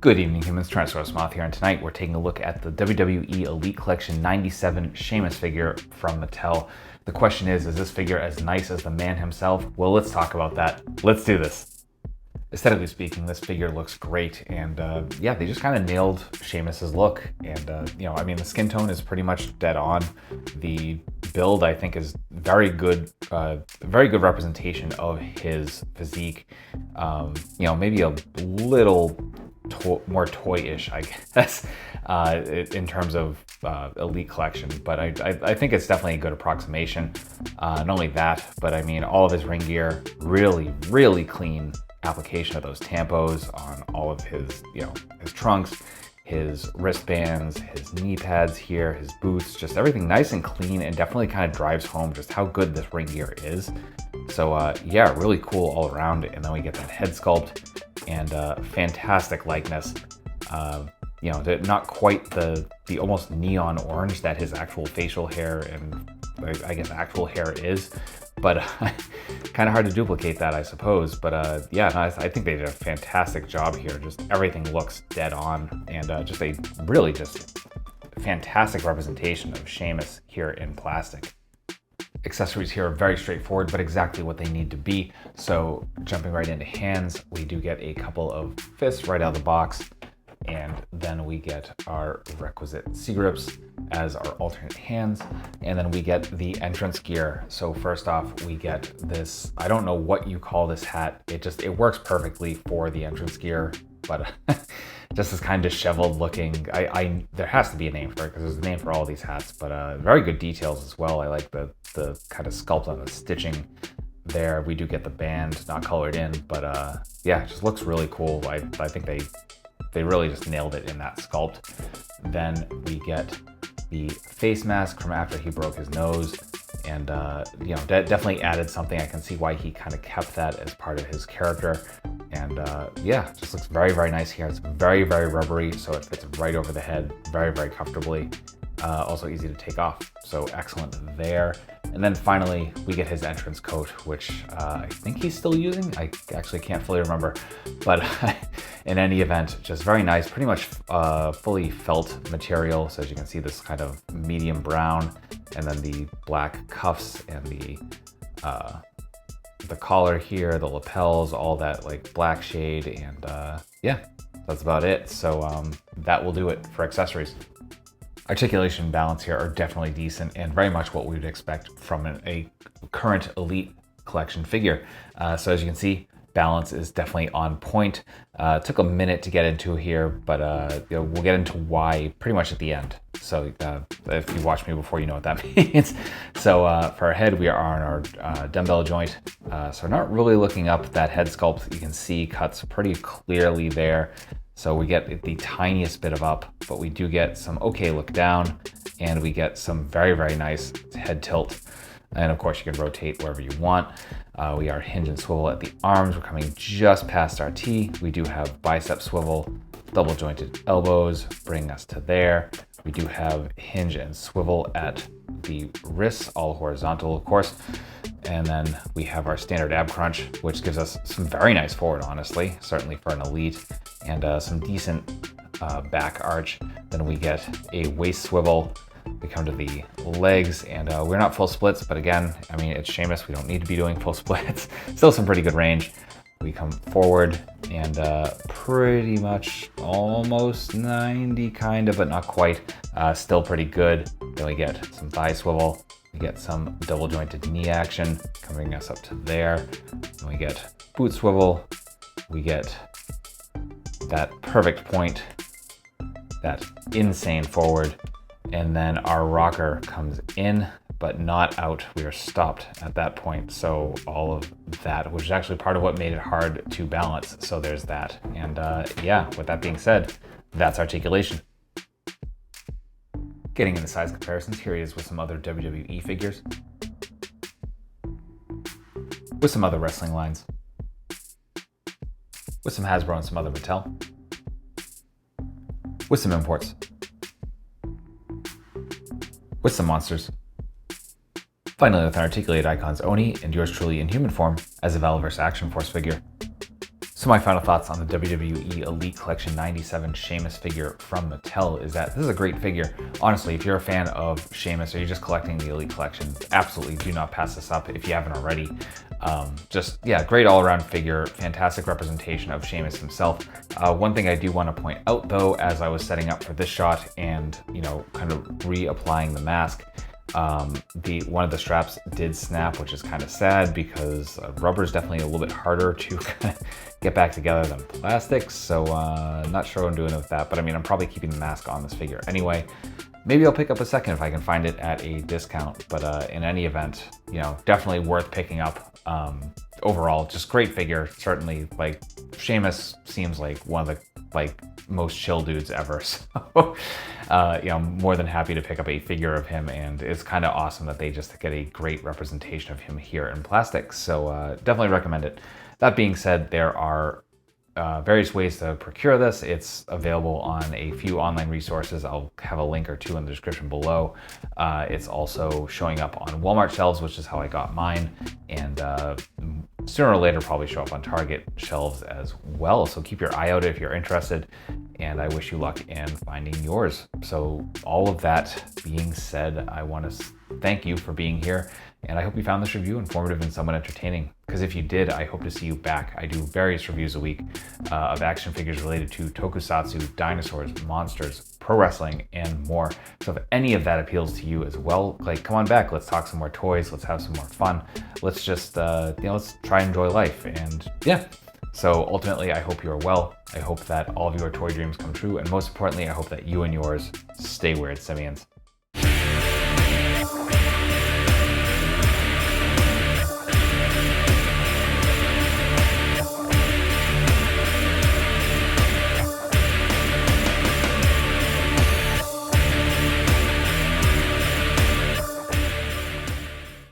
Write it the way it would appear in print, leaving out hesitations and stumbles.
Good evening, humans. Tyrannosaurusmoth here, and tonight we're taking a look at the WWE Elite Collection 97 Sheamus figure from Mattel. The question is this figure as nice as the man himself? Well, let's talk about that. Let's do this. Aesthetically speaking, this figure looks great, and yeah, they just kind of nailed Sheamus's look. And the skin tone is pretty much dead on. The build, I think, is very good representation of his physique. Maybe a little more toy-ish, I guess, in terms of Elite Collection, but I think it's definitely a good approximation. Not only that, but I mean, all of his ring gear, really clean application of those tampos on all of his, his trunks, his wristbands, his knee pads here, his boots, just everything nice and clean, and definitely kind of drives home just how good this ring gear is. So yeah, really cool all around. And then we get that head sculpt and fantastic likeness. Not quite the almost neon orange that his actual facial hair and I guess actual hair is, but kind of hard to duplicate that, I suppose. But I think they did a fantastic job here. Just everything looks dead on, and just a really just fantastic representation of Sheamus here in plastic. Accessories here are very straightforward, but exactly what they need to be. So jumping right into hands, we do get a couple of fists right out of the box, and then we get our requisite C-grips as our alternate hands, and then we get the entrance gear. So first off, we get this, I don't know what you call this hat, it works perfectly for the entrance gear, but just this kind of disheveled looking, there has to be a name for it because there's a name for all these hats, but very good details as well. I like the kind of sculpt on the stitching there. We do get the band not colored in, but yeah, it just looks really cool. I think they really just nailed it in that sculpt. Then we get the face mask from after he broke his nose, and definitely added something. I can see why he kind of kept that as part of his character. And yeah, just looks very nice here. It's very rubbery, so it fits right over the head very comfortably. Also easy to take off, so excellent there. And then finally, we get his entrance coat, which I think he's still using. I actually can't fully remember, but in any event, just very nice, pretty much fully felt material. So as you can see, this kind of medium brown, and then the black cuffs and the collar here, the lapels, all that like black shade, and yeah, that's about it. So that will do it for accessories. Articulation and balance here are definitely decent and very much what we would expect from a current Elite Collection figure. So as you can see, balance is definitely on point. Took a minute to get into here, but we'll get into why pretty much at the end. So if you watched me before, you know what that means. So for our head, we are on our dumbbell joint. So we're not really looking up that head sculpt. You can see cuts pretty clearly there. So we get the tiniest bit of up, but we do get some okay look down, and we get some very nice head tilt. And of course you can rotate wherever you want. We are hinge and swivel at the arms. We're coming just past our T. We do have bicep swivel, double jointed elbows, bringing us to there. We do have hinge and swivel at the wrists, all horizontal, of course. And then we have our standard ab crunch, which gives us some very nice forward, honestly, certainly for an elite, and some decent back arch. Then we get a waist swivel. We come to the legs, and we're not full splits, but again, I mean, it's Sheamus. We don't need to be doing full splits. Still some pretty good range. We come forward, and pretty much almost 90, kind of, but not quite. Still pretty good. Then we get some thigh swivel. We get some double jointed knee action coming us up to there. And we get boot swivel. We get that perfect point, that insane forward. And then our rocker comes in, but not out. We are stopped at that point. So all of that, which is actually part of what made it hard to balance. So there's that. And yeah, with that being said, that's articulation. Getting into size comparisons, here he is with some other WWE figures, with some other wrestling lines, with some Hasbro and some other Mattel, with some imports, with some monsters. Finally, with an articulated icons Oni and yours truly in human form as a Valorverse Action Force figure. So my final thoughts on the WWE Elite Collection 97 Sheamus figure from Mattel is that this is a great figure. Honestly, if you're a fan of Sheamus or you're just collecting the Elite Collection, absolutely do not pass this up if you haven't already. Yeah, great all-around figure, fantastic representation of Sheamus himself. One thing I do want to point out though, as I was setting up for this shot and, you know, kind of reapplying the mask, one of the straps did snap, which is kind of sad because rubber is definitely a little bit harder to kind of get back together than plastic. So not sure what I'm doing with that, but I mean, I'm probably keeping the mask on this figure anyway. Maybe I'll pick up a second if I can find it at a discount, but in any event, you know, definitely worth picking up. Overall, just great figure. Certainly, like, Sheamus seems like one of the most chill dudes ever. So, you know, I'm more than happy to pick up a figure of him, and it's kind of awesome that they just get a great representation of him here in plastic. So definitely recommend it. That being said, there are various ways to procure this. It's available on a few online resources. I'll have a link or two in the description below. It's also showing up on Walmart shelves, which is how I got mine, and sooner or later probably show up on Target shelves as well. So keep your eye out if you're interested, and I wish you luck in finding yours. So all of that being said, I want to thank you for being here, and I hope you found this review informative and somewhat entertaining, because if you did, I hope to see you back. I do various reviews a week of action figures related to tokusatsu, dinosaurs, monsters, pro wrestling, and more. So if any of that appeals to you as well, like, come on back. Let's talk some more toys. Let's have some more fun. Let's just, you know, let's try and enjoy life. And yeah, so ultimately, I hope you are well. I hope that all of your toy dreams come true. And most importantly, I hope that you and yours stay weird, simians.